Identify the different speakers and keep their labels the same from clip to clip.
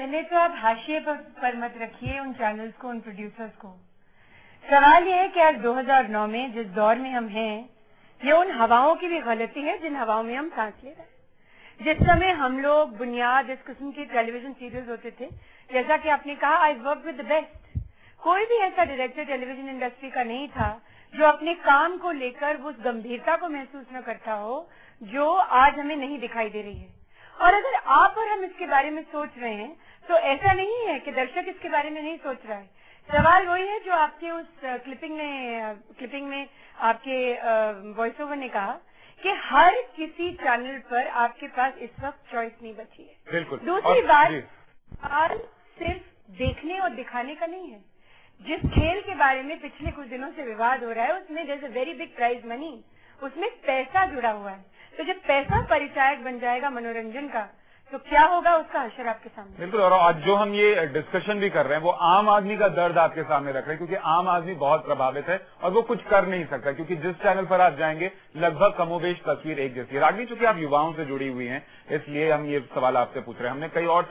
Speaker 1: पहले तो आप हाशिए पर मत रखिए उन चैनल्स को, उन प्रोड्यूसर्स को। सवाल ये है कि आज 2009 में जिस दौर में हम हैं, ये उन हवाओं की भी गलती है जिन हवाओं में हम सांस ले रहे हैं। जिस समय हम लोग बुनियाद इस किस्म की टेलीविजन सीरियल्स होते थे, जैसा कि आपने कहा, I work with the best. कोई भी ऐसा डायरेक्टर टेलीविजन इंडस्ट्री का नहीं था जो अपने काम को लेकर उस गंभीरता को महसूस न करता हो जो आज हमें नहीं दिखाई दे रही है। और अगर आप और हम इसके बारे में सोच रहे हैं तो ऐसा नहीं है कि दर्शक इसके बारे में नहीं सोच रहा है। सवाल वही है जो आपके उस क्लिपिंग में आपके वॉइस ओवर ने कहा कि हर किसी चैनल पर आपके पास इस वक्त चॉइस नहीं बची है।
Speaker 2: बिल्कुल।
Speaker 1: दूसरी बात सिर्फ देखने और दिखाने का नहीं है। जिस खेल के बारे में पिछले कुछ दिनों से विवाद हो रहा है उसमें जैसे वेरी बिग प्राइज मनी, उसमें पैसा जुड़ा हुआ है। तो जब पैसा परिचायक बन जाएगा मनोरंजन का तो क्या होगा उसका हशर आपके सामने।
Speaker 2: बिल्कुल। और आज जो हम ये डिस्कशन भी कर रहे हैं वो आम आदमी का दर्द आपके सामने रख रहे हैं, क्योंकि आम आदमी बहुत प्रभावित है और वो कुछ कर नहीं सकता, क्योंकि जिस चैनल पर आप जाएंगे लगभग कमोबेश तस्वीर एक जैसी है। रागिनी, चूंकि आप युवाओं से जुड़ी हुई हैं इसलिए हम ये सवाल आपसे पूछ रहे हैं। हमने कई और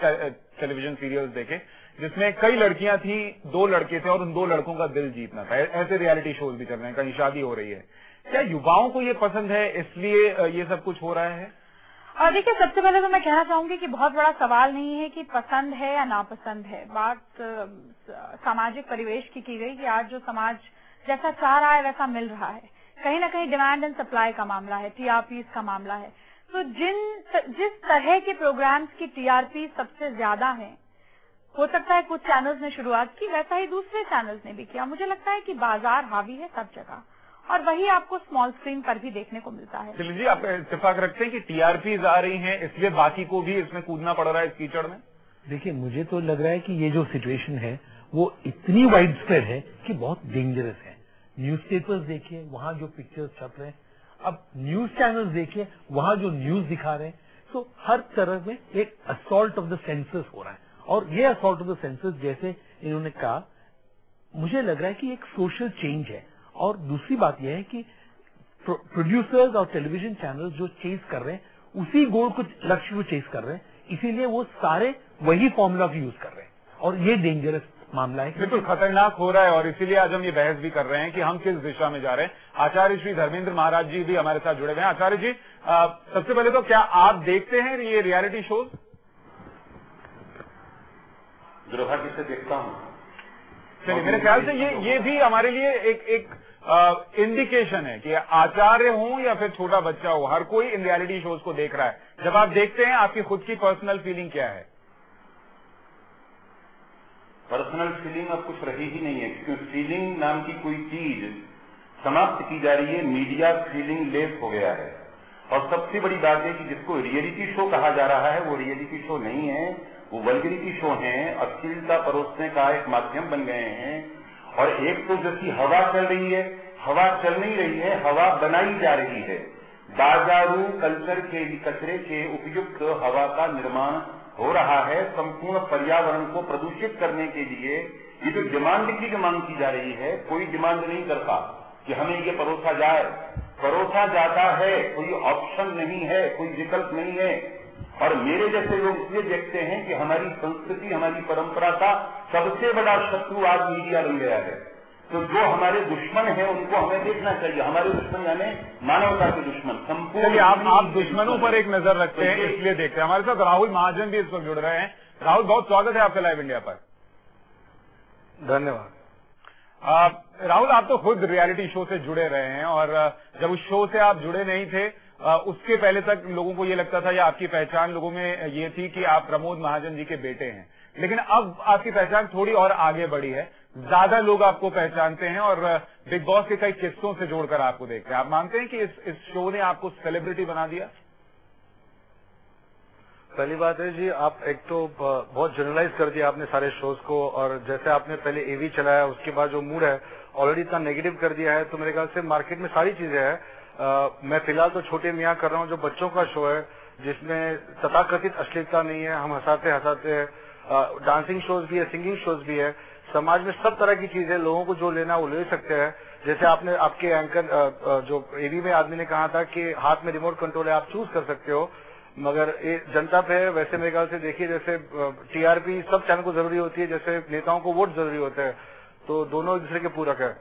Speaker 2: टेलीविजन सीरियल्स देखे जिसमें कई लड़कियां थी, 2 लड़के थे और उन 2 लड़कों का दिल जीतना था। ऐसे रियलिटी शोज भी चल रहे हैं, कहीं शादी हो रही है। क्या युवाओं को ये पसंद है इसलिए ये सब कुछ हो रहा है?
Speaker 3: और देखिए, सबसे पहले तो मैं कहना चाहूंगी कि बहुत बड़ा सवाल नहीं है कि पसंद है या नापसंद है। बात सामाजिक परिवेश की गई कि आज जो समाज जैसा चाह रहा है वैसा मिल रहा है। कहीं ना कहीं डिमांड एंड सप्लाई का मामला है, टीआरपी का मामला है। तो जिस तरह के प्रोग्राम्स की टीआरपी सबसे ज्यादा है, हो सकता है कुछ चैनल्स ने शुरुआत की, वैसा ही दूसरे चैनल्स ने भी किया। मुझे लगता है कि बाजार हावी है सब जगह और वही आपको स्मॉल स्क्रीन पर भी देखने को मिलता है।
Speaker 2: चलिए जी, आप इत्तेफाक रखते हैं कि टीआरपीज आ रही हैं इसलिए बाकी को भी इसमें कूदना पड़ रहा है इस कीचड़ में?
Speaker 4: देखिए, मुझे तो लग रहा है कि ये जो सिचुएशन है वो इतनी वाइड स्प्रेड है कि बहुत डेंजरस है। न्यूज़पेपर्स देखिए, वहां जो पिक्चर्स छप रहे हैं, अब न्यूज चैनल्स देखिए, वहां जो न्यूज दिखा रहे हैं, तो हर तरह में एक असॉल्ट ऑफ द सेंसस हो रहा है। और ये असॉल्ट ऑफ द सेंसस, जैसे इन्होंने कहा, मुझे लग रहा है कि एक सोशल चेंज है। और दूसरी बात यह है कि प्रोड्यूसर्स और टेलीविजन चैनल जो चेज कर रहे हैं उसी गोल को, लक्ष्य को चेज कर रहे हैं, इसीलिए वो सारे वही फॉर्मूला को यूज कर रहे हैं और ये डेंजरस मामला है।
Speaker 2: बिल्कुल खतरनाक हो रहा है और इसीलिए आज हम ये बहस भी कर रहे हैं कि हम किस दिशा में जा रहे हैं। आचार्य श्री धर्मेंद्र महाराज जी भी हमारे साथ जुड़े हुए हैं। आचार्य जी, सबसे पहले तो क्या आप देखते हैं ये रियलिटी शोज?
Speaker 5: दुर्भाग्य से देखता हूं।
Speaker 2: चलिए, मेरे ख्याल से ये भी हमारे लिए एक इंडिकेशन है कि आचार्य हो या फिर छोटा बच्चा हो, हर कोई इन रियलिटी शोज को देख रहा है। जब आप देखते हैं आपकी खुद की पर्सनल फीलिंग क्या है?
Speaker 5: पर्सनल फीलिंग अब कुछ रही ही नहीं है, क्योंकि फीलिंग नाम की कोई चीज समाप्त की जा रही है। मीडिया फीलिंग लेस हो गया है। और सबसे बड़ी बात है कि जिसको रियलिटी शो कहा जा रहा है वो रियलिटी शो नहीं है, वो वल्गरिटी शो है, अश्लीलता परोसने का एक माध्यम बन गए हैं। और एक तो जैसी हवा चल रही है, हवा चल नहीं रही है, हवा बनाई जा रही है। बाजारू कल्चर के कचरे के उपयुक्त हवा का निर्माण हो रहा है। संपूर्ण पर्यावरण को प्रदूषित करने के लिए ये जो डिमांड की मांग की जा रही है, कोई डिमांड नहीं करता कि हमें ये परोसा जाए। परोसा जाता है, कोई ऑप्शन नहीं है, कोई विकल्प नहीं है। और मेरे जैसे लोग इसलिए देखते हैं कि हमारी संस्कृति, हमारी परंपरा का सबसे बड़ा शत्रु आज मीडिया बन गया है। तो जो हमारे दुश्मन हैं उनको हमें देखना चाहिए। हमारे दुश्मन यानी मानवता के दुश्मन।
Speaker 2: संपूर्ण आप दुश्मनों पर एक नजर रखते हैं इसलिए देखते हैं। हमारे साथ राहुल महाजन भी इस वक्त जुड़ रहे हैं। राहुल, बहुत स्वागत है आपका लाइव इंडिया पर।
Speaker 6: धन्यवाद।
Speaker 2: राहुल, आप तो खुद रियलिटी शो से जुड़े रहे हैं और जब उस शो से आप जुड़े नहीं थे उसके पहले तक लोगों को ये लगता था या आपकी पहचान लोगों में ये थी कि आप प्रमोद महाजन जी के बेटे हैं। लेकिन अब आपकी पहचान थोड़ी और आगे बढ़ी है, ज्यादा लोग आपको पहचानते हैं और बिग बॉस के कई किस्सों से जोड़कर आपको देखते हैं। आप मानते हैं कि इस शो ने आपको सेलिब्रिटी बना दिया?
Speaker 6: पहली बात है जी, आप एक तो बहुत जनरलाइज कर दिया आपने सारे शोज को। और जैसे आपने पहले एवी चलाया, उसके बाद जो मूड है ऑलरेडी इतना नेगेटिव कर दिया है। तो मेरे ख्याल से मार्केट में सारी चीजें हैं। मैं फिलहाल तो छोटे मियाँ कर रहा हूँ, जो बच्चों का शो है जिसमें तथाकथित अश्लीलता नहीं है, हम हंसाते हैं। डांसिंग शोज भी है, सिंगिंग शोज भी है। समाज में सब तरह की चीजें, लोगों को जो लेना वो ले सकते हैं। जैसे आपने आपके एंकर जो एवी में आदमी ने कहा था कि हाथ में रिमोट कंट्रोल है, आप चूज कर सकते हो। मगर ये जनता पे है। वैसे मेरे ख्याल से देखिए, जैसे टीआरपी सब चैनल को जरूरी होती है, जैसे नेताओं को वोट जरूरी होते हैं, तो दोनों एक दूसरे के पूरक है।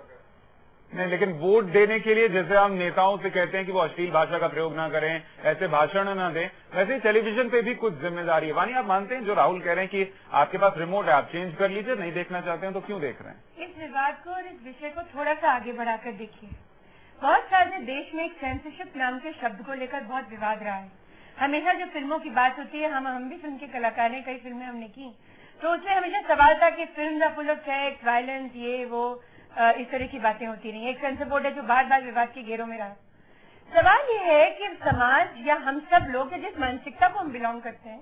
Speaker 2: नहीं, लेकिन वोट देने के लिए जैसे हम नेताओं से कहते हैं कि वो अश्लील भाषा का प्रयोग ना करें, ऐसे भाषण ना दें, वैसे ही टेलीविजन पे भी कुछ जिम्मेदारी है। वानी, आप मानते हैं जो राहुल कह रहे हैं कि आपके पास रिमोट है, आप चेंज कर लीजिए, नहीं देखना चाहते हैं तो क्यों देख रहे हैं?
Speaker 1: इस विवाद को और इस विषय को थोड़ा सा आगे बढ़ाकर देखिए। बहुत सारे देश में एक सेंसरशिप नाम के शब्द को लेकर बहुत विवाद रहा है। हमेशा जो फिल्मों की बात होती है, हम भी फिल्म के कलाकार हैं, कई फिल्में हमने की, तो उसमें हमेशा सवाल था कि film full of sex, violence, ये वो इस तरह की बातें होती रही। एक सेंसर बोर्ड है जो बार बार विवाद के घेरों में रहा। सवाल ये है कि समाज या हम सब लोग जिस मानसिकता को हम बिलोंग करते हैं,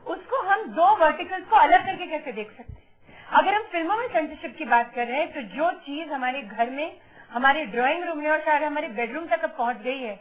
Speaker 1: उसको हम दो वर्टिकल्स को अलग करके कैसे देख सकते हैं। अगर हम फिल्मों में सेंसरशिप की बात कर रहे हैं, तो जो चीज हमारे घर में, हमारे ड्राइंग रूम में और शायद हमारे बेडरूम तक अब पहुंच गई है,